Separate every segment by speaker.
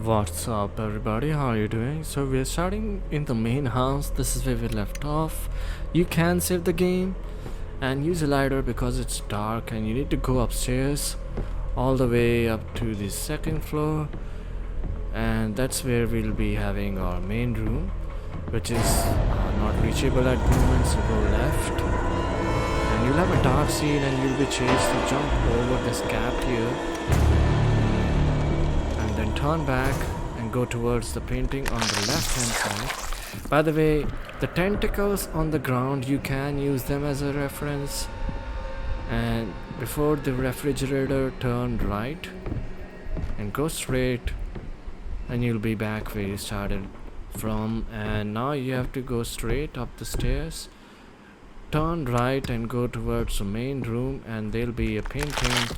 Speaker 1: What's up, everybody? How are you doing? So, we're starting in the main house. This is where we left off. You can save the game and use a lighter because it's dark, and you need to go upstairs all the way up to the second floor, and that's where we'll be having our main room, which is not reachable at the moment. So, go left, and you'll have a dark scene, and you'll be chased to jump over this gap here. Then turn back and go towards the painting on the left hand side. By the way, the tentacles on the ground, you can use them as a reference. And before the refrigerator, turn right and go straight, and you'll be back where you started from. And now you have to go straight up the stairs, turn right and go towards the main room, and there'll be a painting,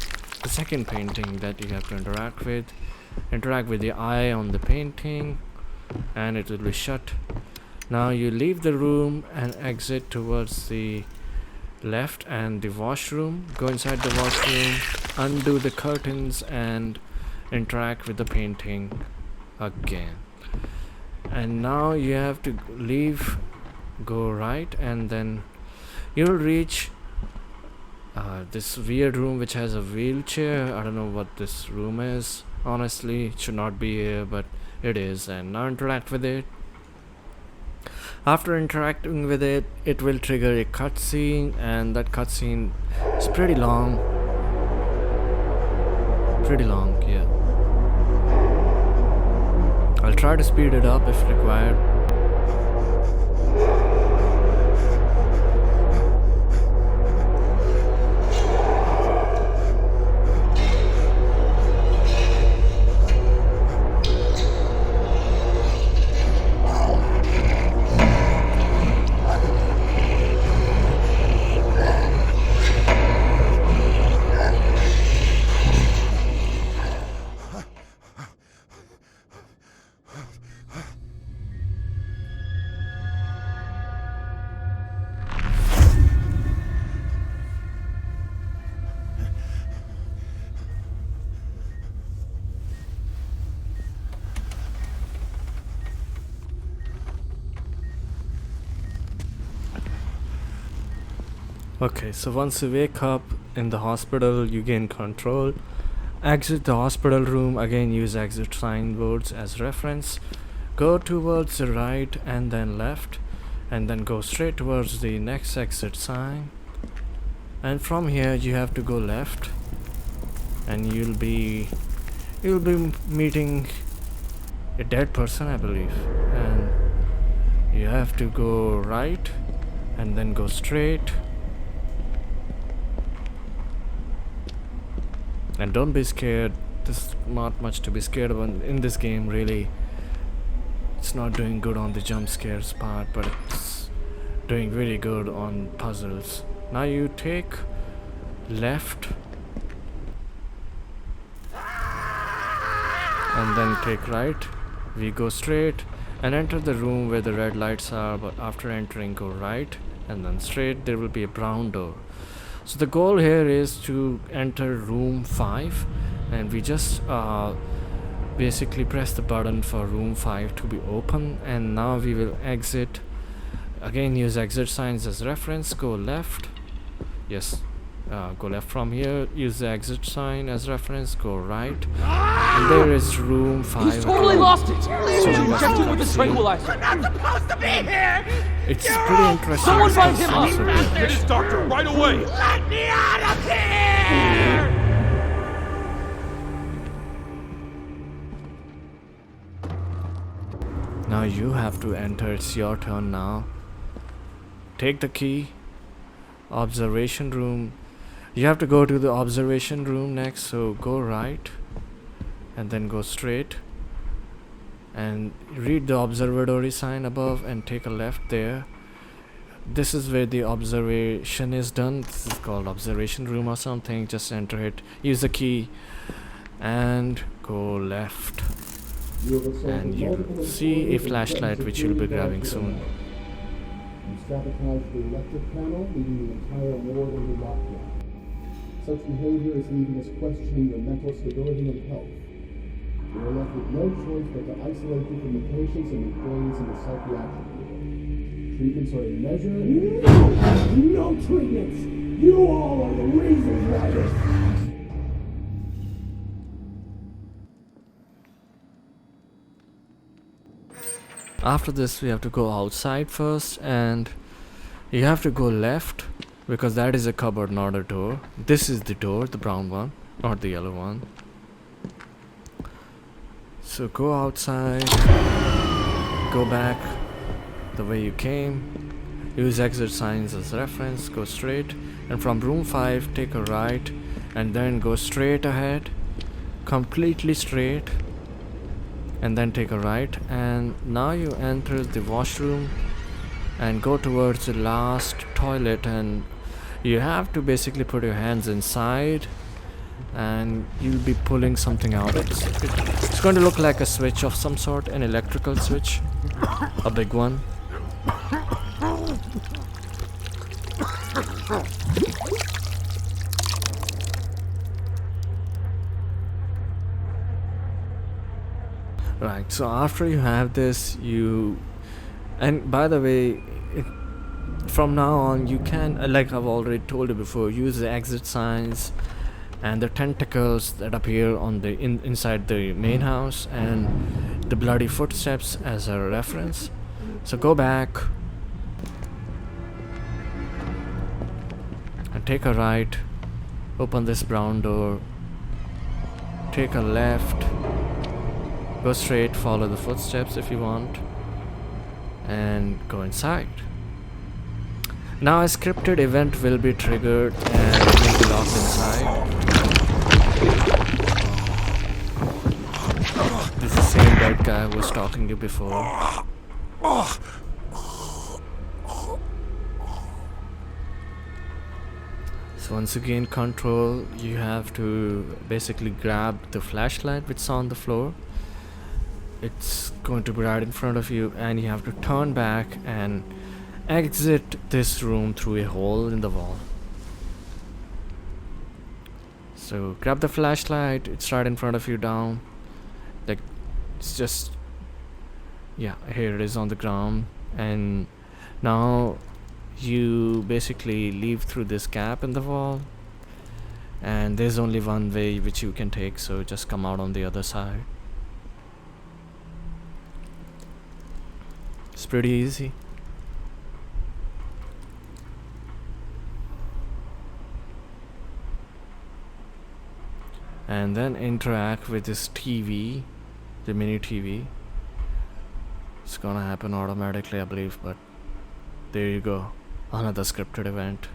Speaker 1: the second painting that you have to interact with the eye on the painting, and it will be shut. Now you leave the room and exit towards the left and the washroom. Go inside the washroom, undo the curtains, and interact with the painting again. And now you have to leave, go right, and then you'll reach this weird room which has a wheelchair. I don't know what this room is. Honestly, it should not be here, but it is. And now interact with it. After interacting with it, it will trigger a cutscene, and that cutscene is pretty long. Yeah. I'll try to speed it up if required. Okay, so once you wake up in the hospital, you gain control. Exit the hospital room, again use exit signboards as reference. Go towards the right and then left, and then go straight towards the next exit sign. And from here you have to go left, and you'll be meeting a dead person, I believe. And you have to go right and then go straight. And don't be scared. There's not much to be scared about in this game, really. It's not doing good on the jump scares part, but it's doing really good on puzzles. Now you take left and then take right. We go straight and enter the room where the red lights are, but after entering, go right and then straight. There will be a brown door. So the goal here is to enter room 5, and we just basically press the button for room 5 to be open. And now we will exit. Again, use exit signs as reference. Go left. Yes, go left from here. Use the exit sign as reference. Go right. And there is room 5.
Speaker 2: He's totally lost it!
Speaker 1: So
Speaker 2: Inject him with the tranquilizer!
Speaker 3: We're not supposed to be here!
Speaker 1: It's pretty interesting.
Speaker 2: Someone find him up!
Speaker 3: Get his doctor right away! Let me out of here!
Speaker 1: Now you have to enter. It's your turn now. Take the key. Observation room. You have to go to the observation room next, so go right and then go straight and read the observatory sign above and take a left there. This is where the observation is done. This is called observation room or something. Just enter it, use the key, and go left, and you see a flashlight which you'll be grabbing soon.
Speaker 4: You sabotage the electric panel, leaving the entire ward under lockdown. Such behavior is leaving us questioning your mental stability and health. We are left with no choice but to isolate you from the patients and employees in the psychiatric ward. Treatments are a measure. No treatments! You all are the reason why this.
Speaker 1: After this, we have to go outside first, and you have to go left because that is a cupboard, not a door. This is the door, the brown one, not the yellow one. So go outside, go back the way you came, use exit signs as reference, go straight, and from room 5 take a right and then go straight ahead, completely straight, and then take a right, and now you enter the washroom and go towards the last toilet, and you have to basically put your hands inside and you'll be pulling something out. It's going to look like a switch of some sort, an electrical switch, a big one. Right, so after you have this, and by the way, from now on you can, like I've already told you before, use the exit signs and the tentacles that appear on the inside the main house and the bloody footsteps as a reference. So go back and take a right, open this brown door, take a left, go straight, follow the footsteps if you want, and go inside. Now a scripted event will be triggered and you will be locked inside. This is the same dead guy who was talking to you before. So once you gain control, you have to basically grab the flashlight which is on the floor. It's going to be right in front of you, and you have to turn back and exit this room through a hole in the wall. So grab the flashlight, it's right in front of you down. Like, it's just, yeah, here it is on the ground. And now you basically leave through this gap in the wall, and there's only one way which you can take, so just come out on the other side. It's pretty easy. And then interact with this TV, the mini TV. It's gonna happen automatically, I believe, but there you go, another scripted event.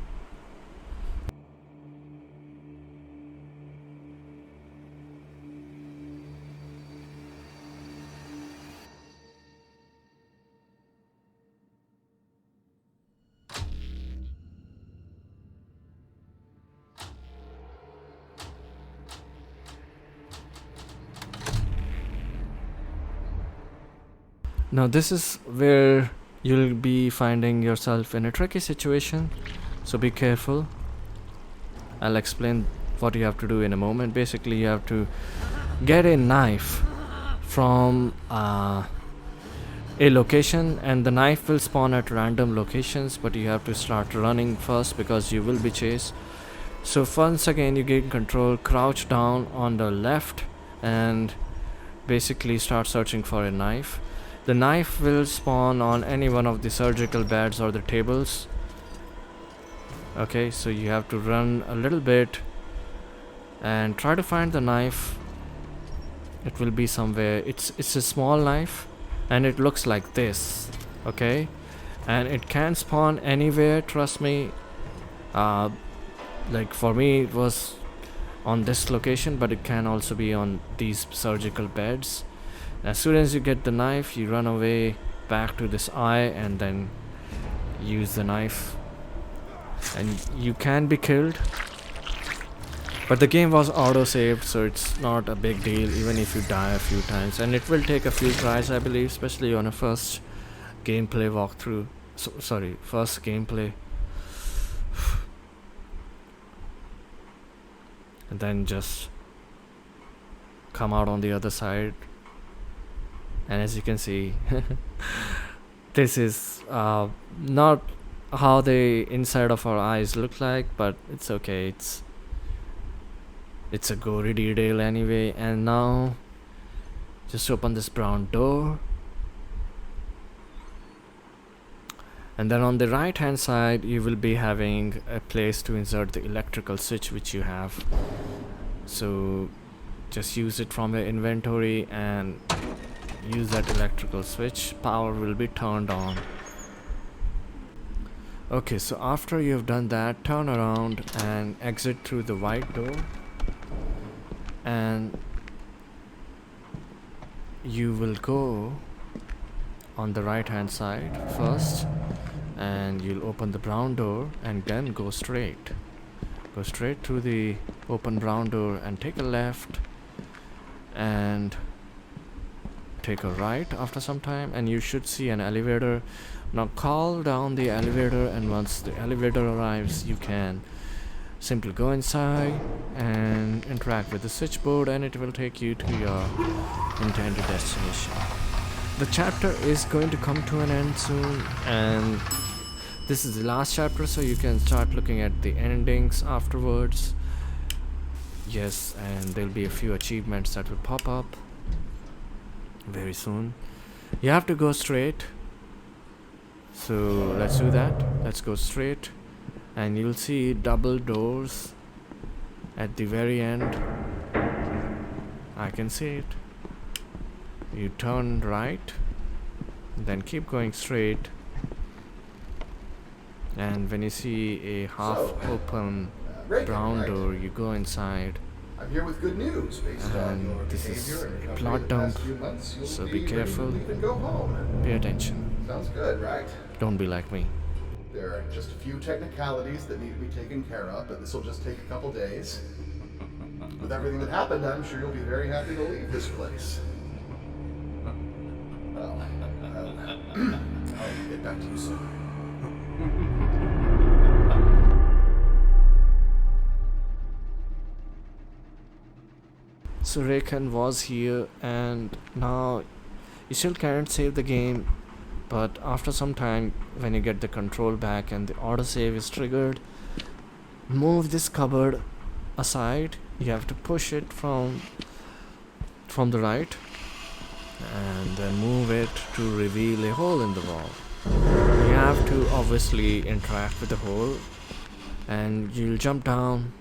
Speaker 1: Now this is where you'll be finding yourself in a tricky situation, so be careful. I'll explain what you have to do in a moment. Basically, you have to get a knife from a location, and the knife will spawn at random locations, but you have to start running first because you will be chased. So once again, you gain control, crouch down on the left and basically start searching for a knife. The knife will spawn on any one of the surgical beds or the tables. Okay, so you have to run a little bit and try to find the knife. It will be somewhere. It's a small knife and it looks like this. Okay, and it can spawn anywhere, trust me. Like for me it was on this location, but it can also be on these surgical beds. As soon as you get the knife, you run away back to this eye and then use the knife, and you can be killed, but the game was auto saved, so it's not a big deal even if you die a few times, and it will take a few tries, I believe, especially on a first gameplay walkthrough. First gameplay. And then just come out on the other side. And as you can see, this is not how the inside of our eyes look like, but it's okay. It's a gory detail anyway. And now just open this brown door, and then on the right hand side you will be having a place to insert the electrical switch which you have. So just use it from your inventory and use that electrical switch. Power will be turned on. Okay, so after you've done that, turn around and exit through the white door, and you will go on the right hand side first, and you'll open the brown door and then go straight through the open brown door and take a left and take a right after some time, and you should see an elevator. Now call down the elevator, and once the elevator arrives you can simply go inside and interact with the switchboard, and it will take you to your intended destination. The chapter is going to come to an end soon, and this is the last chapter, so you can start looking at the endings afterwards. Yes, and there'll be a few achievements that will pop up very soon. You have to go straight, so let's do that. Let's go straight, and you'll see double doors at the very end. I can see it. You turn right, then keep going straight, and when you see a half open
Speaker 5: Rakan,
Speaker 1: brown
Speaker 5: right?
Speaker 1: door, you go inside.
Speaker 5: I'm here with good news based on your
Speaker 1: And this is
Speaker 5: behavior and
Speaker 1: a
Speaker 5: company
Speaker 1: plot
Speaker 5: the past
Speaker 1: dump,
Speaker 5: few months, you'll
Speaker 1: so be
Speaker 5: ready to
Speaker 1: careful.
Speaker 5: leave and go home.
Speaker 1: Pay attention.
Speaker 5: Sounds good, right?
Speaker 1: Don't be like me.
Speaker 5: There are just a few technicalities that need to be taken care of, but this will just take a couple days. With everything that happened, I'm sure you'll be very happy to leave this place. Well, I'll get back to you soon.
Speaker 1: So Rakan was here, and now you still can't save the game, but after some time when you get the control back and the autosave is triggered, move this cupboard aside. You have to push it from the right, and then move it to reveal a hole in the wall. You have to obviously interact with the hole, and you'll jump down.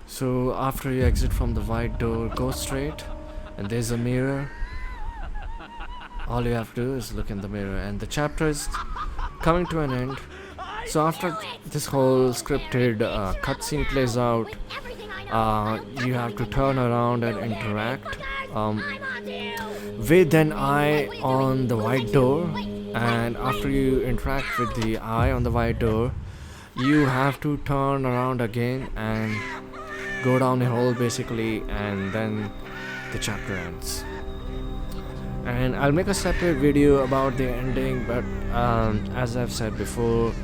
Speaker 1: So after you exit from the white door, go straight, and there's a mirror. All you have to do is look in the mirror, and the chapter is coming to an end. So after this whole scripted cutscene plays out, you have to turn around and interact with an eye on the white door, and after you interact with the eye on the white door, you have to turn around again and go down a hole basically, and then the chapter ends. And I'll make a separate video about the ending, but as I've said before,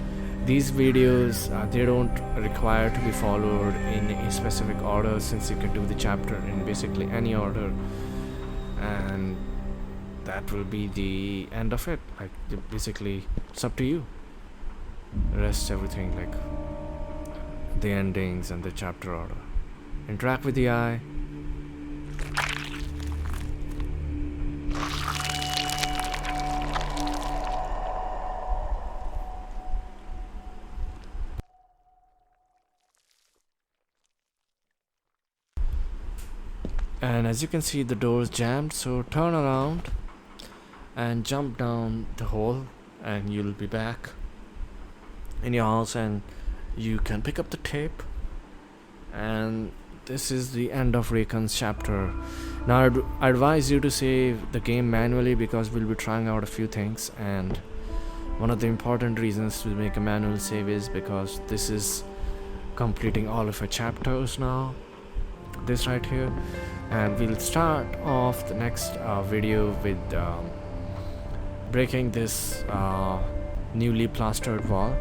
Speaker 1: these videos they don't require to be followed in a specific order, since you can do the chapter in basically any order, and that will be the end of it. Like, basically it's up to you. The rest, everything, like the endings and the chapter order. Interact with the eye. And as you can see, the door is jammed, so turn around and jump down the hole, and you'll be back in your house, and you can pick up the tape, and this is the end of Rakan's chapter. Now I advise you to save the game manually because we'll be trying out a few things, and one of the important reasons to make a manual save is because this is completing all of your chapters now, this right here. And we'll start off the next video with breaking this newly plastered wall.